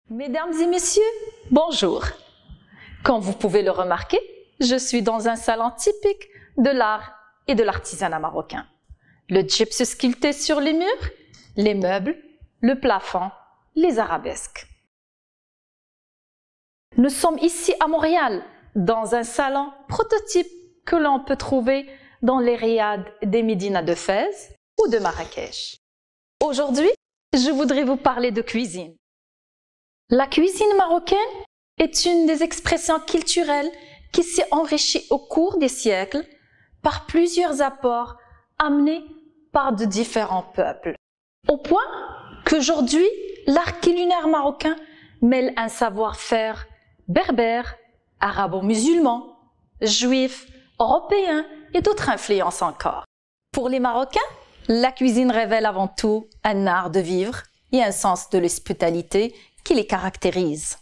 Mesdames et messieurs, bonjour. Comme vous pouvez le remarquer, je suis dans un salon typique de l'art et de l'artisanat marocain. Le gypse sculpté sur les murs, les meubles, le plafond, les arabesques. Nous sommes ici à Montréal, dans un salon prototype que l'on peut trouver dans les riads des Médinas de Fès ou de Marrakech. Aujourd'hui, je voudrais vous parler de cuisine. La cuisine marocaine est une des expressions culturelles qui s'est enrichie au cours des siècles par plusieurs apports amenés par de différents peuples. Au point qu'aujourd'hui, l'art culinaire marocain mêle un savoir-faire berbère, arabo-musulman, juif, européen et d'autres influences encore. Pour les Marocains, la cuisine révèle avant tout un art de vivre et un sens de l'hospitalité qui les caractérise.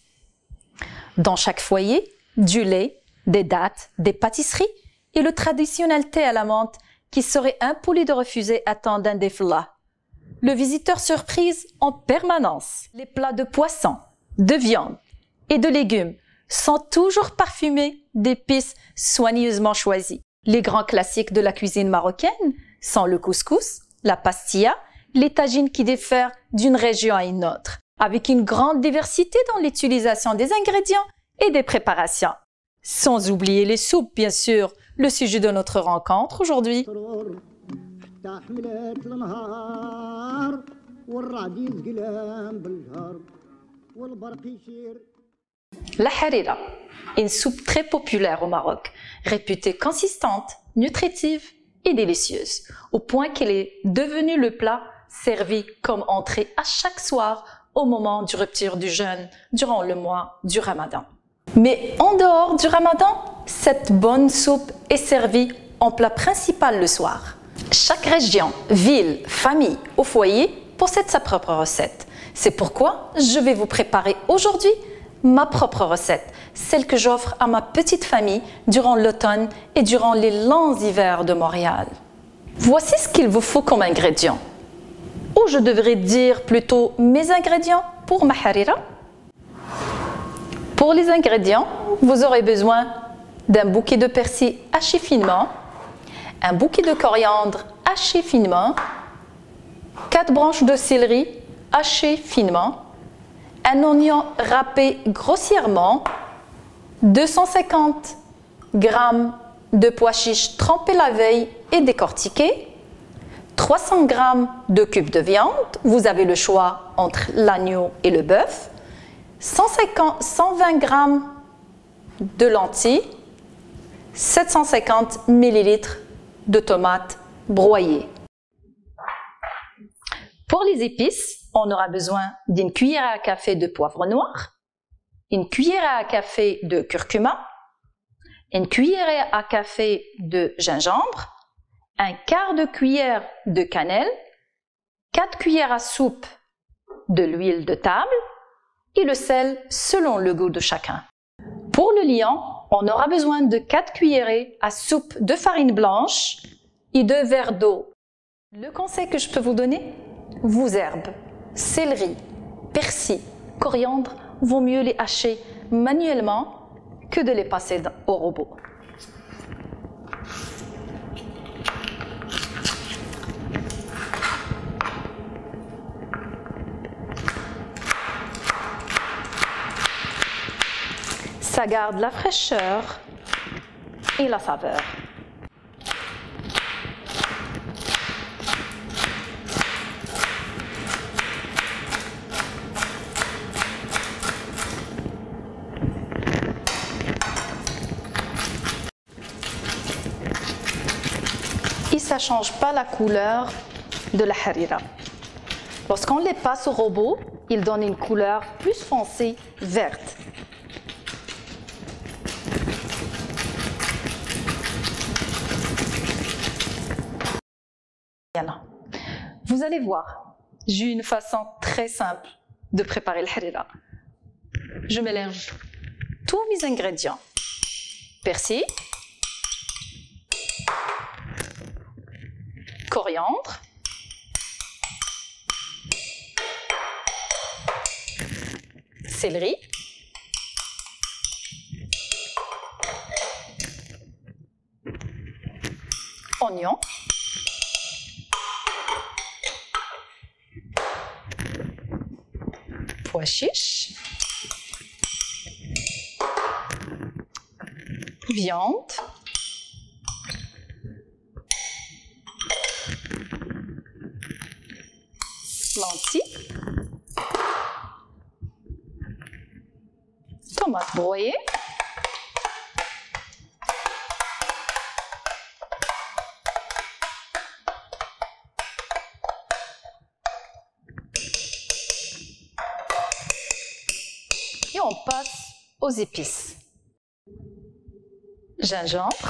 Dans chaque foyer, du lait, des dattes, des pâtisseries et le traditionnel thé à la menthe qui serait impoli de refuser à tant d'un défla. Le visiteur surprise en permanence. Les plats de poisson, de viande et de légumes sont toujours parfumés d'épices soigneusement choisies. Les grands classiques de la cuisine marocaine sont le couscous, la pastilla, les tagines qui diffèrent d'une région à une autre, avec une grande diversité dans l'utilisation des ingrédients et des préparations. Sans oublier les soupes, bien sûr, le sujet de notre rencontre aujourd'hui. La harira, une soupe très populaire au Maroc, réputée consistante, nutritive et délicieuse, au point qu'elle est devenue le plat servi comme entrée à chaque soir au moment du rupture du jeûne durant le mois du Ramadan. Mais en dehors du Ramadan, cette bonne soupe est servie en plat principal le soir. Chaque région, ville, famille ou foyer possède sa propre recette. C'est pourquoi je vais vous préparer aujourd'hui ma propre recette, celle que j'offre à ma petite famille durant l'automne et durant les longs hivers de Montréal. Voici ce qu'il vous faut comme ingrédients. Ou je devrais dire plutôt mes ingrédients pour ma harira. Pour les ingrédients, vous aurez besoin d'un bouquet de persil haché finement, un bouquet de coriandre haché finement, 4 branches de céleri hachées finement, un oignon râpé grossièrement, 250 g de pois chiches trempés la veille et décortiqués, 300 g de cubes de viande, vous avez le choix entre l'agneau et le bœuf, 120 g de lentilles, 750 ml de tomates broyées. Pour les épices, on aura besoin d'une cuillère à café de poivre noir, une cuillère à café de curcuma, une cuillère à café de gingembre, un quart de cuillère de cannelle, 4 cuillères à soupe de l'huile de table et le sel selon le goût de chacun. Pour le liant, on aura besoin de 4 cuillerées à soupe de farine blanche et 2 verres d'eau. Le conseil que je peux vous donner, vos herbes, céleri, persil, coriandre, vaut mieux les hacher manuellement que de les passer au robot. Ça garde la fraîcheur et la saveur. Et ça ne change pas la couleur de la harira. Lorsqu'on les passe au robot, ils donnent une couleur plus foncée, verte. Vous allez voir, j'ai une façon très simple de préparer le harira. Je mélange tous mes ingrédients. Persil, coriandre, céleri, oignon, pois chiches, viande, lentilles, tomates broyées, et on passe aux épices. Gingembre,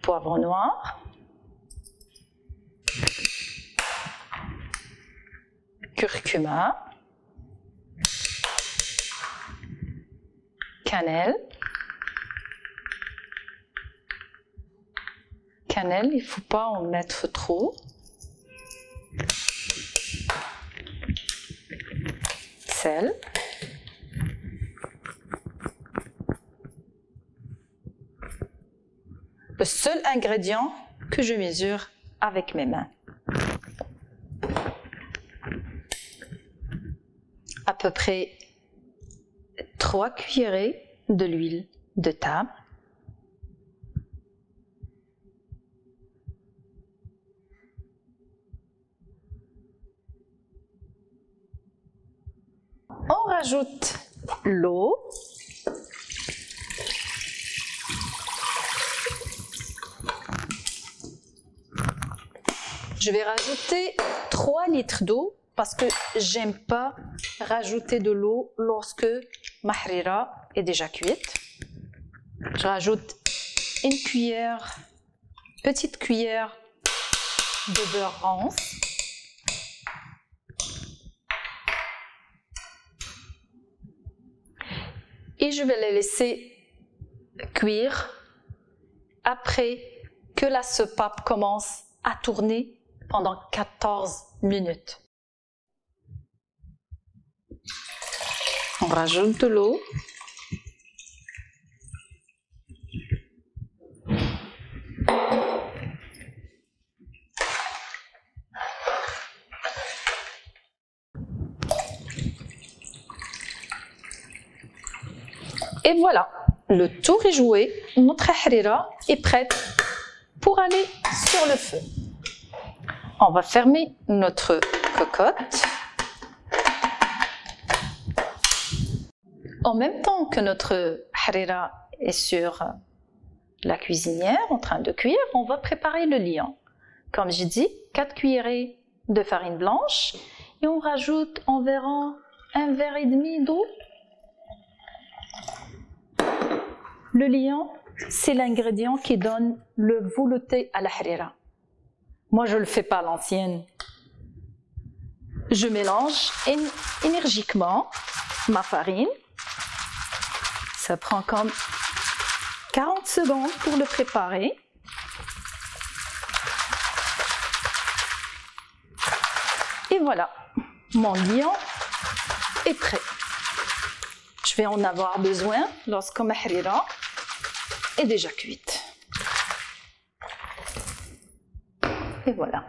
poivre noir, curcuma, cannelle. Cannelle, il ne faut pas en mettre trop. Sel. Le seul ingrédient que je mesure avec mes mains. À peu près 3 cuillerées de l'huile de table. On rajoute l'eau. Je vais rajouter 3 litres d'eau parce que j'aime pas rajouter de l'eau lorsque ma harira est déjà cuite. Je rajoute une cuillère, petite cuillère de beurre rance. Et je vais les laisser cuire après que la soupape commence à tourner pendant 14 minutes. On rajoute de l'eau. Et voilà, le tour est joué, notre harira est prête pour aller sur le feu. On va fermer notre cocotte. En même temps que notre harira est sur la cuisinière en train de cuire, on va préparer le liant. Comme j'ai dit, 4 cuillerées de farine blanche et on rajoute environ 1,5 verre d'eau. Le liant, c'est l'ingrédient qui donne le velouté à la harira. Moi, je ne le fais pas à l'ancienne. Je mélange énergiquement ma farine. Ça prend comme 40 secondes pour le préparer. Et voilà, mon liant est prêt. Je vais en avoir besoin lorsque ma harira est déjà cuite. Et voilà.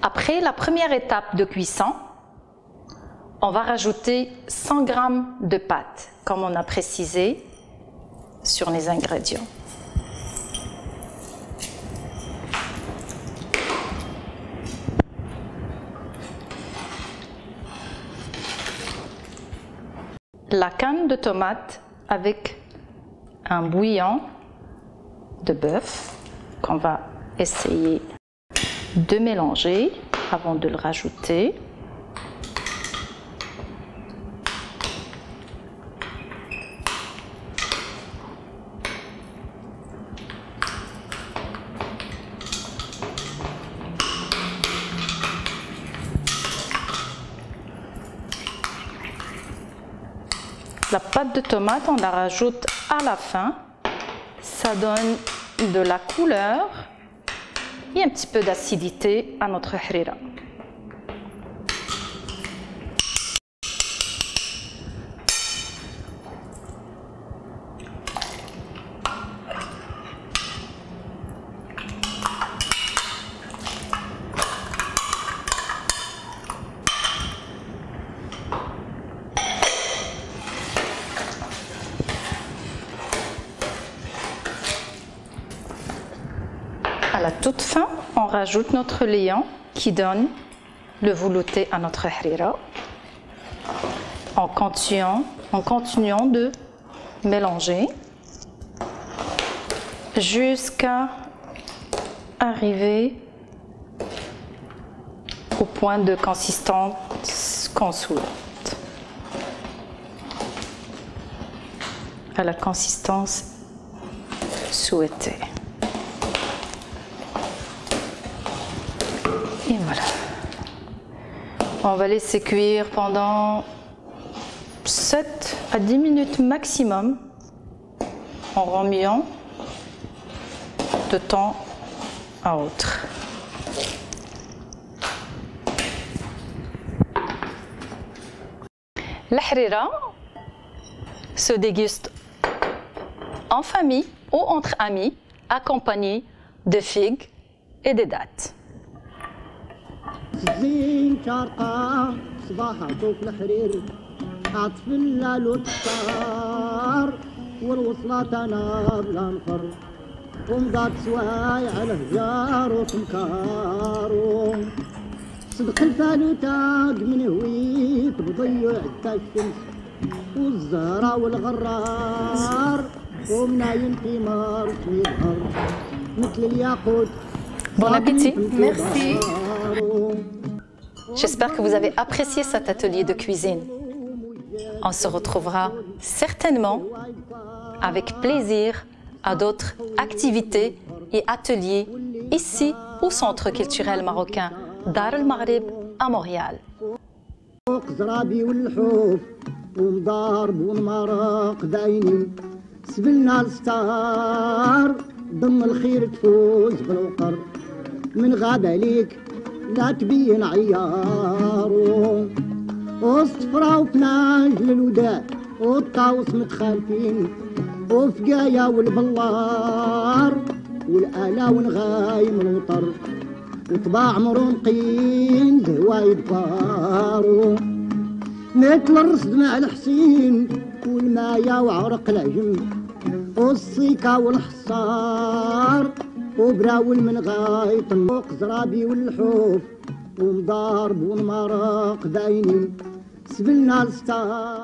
Après la première étape de cuisson, on va rajouter 100 g de pâte, comme on a précisé sur les ingrédients. La canne de tomate avec un bouillon de bœuf qu'on va essayer de mélanger avant de le rajouter. La pâte de tomate, on la rajoute à la fin. Ça donne de la couleur et un petit peu d'acidité à notre harira. À la toute fin, on rajoute notre liant qui donne le velouté à notre harira en continuant de mélanger jusqu'à arriver au point de consistance qu'on souhaite, à la consistance souhaitée. Et voilà. On va laisser cuire pendant 7 à 10 minutes maximum en remuant de temps à autre. La harira se déguste en famille ou entre amis, accompagné de figues et de dattes. زين شارقة صباحا فوق الحرير عطف الليل والطار والوصلة نار الانفر ومضات سواي على هجار وتمكارو صدق الفالوتاق من هويت بضيع حتى الشمس والزهرة والغرار ومنايم ثمار يظهر مثل الياقوت. Bon appétit. Merci. J'espère que vous avez apprécié cet atelier de cuisine. On se retrouvera certainement avec plaisir à d'autres activités et ateliers ici au Centre culturel marocain Dar El Maghrib à Montréal. من غاب عليك لا تبين عيارو وصفرا وفناج للوداع والطاوس متخالفين وفقايا والبلار والآلا ونغايم الوطر وطباع مرونقين زهواي دبارو مثل الرصد مع الحسين والمايا وعرق العجم والصيكا والحصار وبراول من غايط فوق زرابي والحوف ومضارب والمراق داينين سبلنا الستار.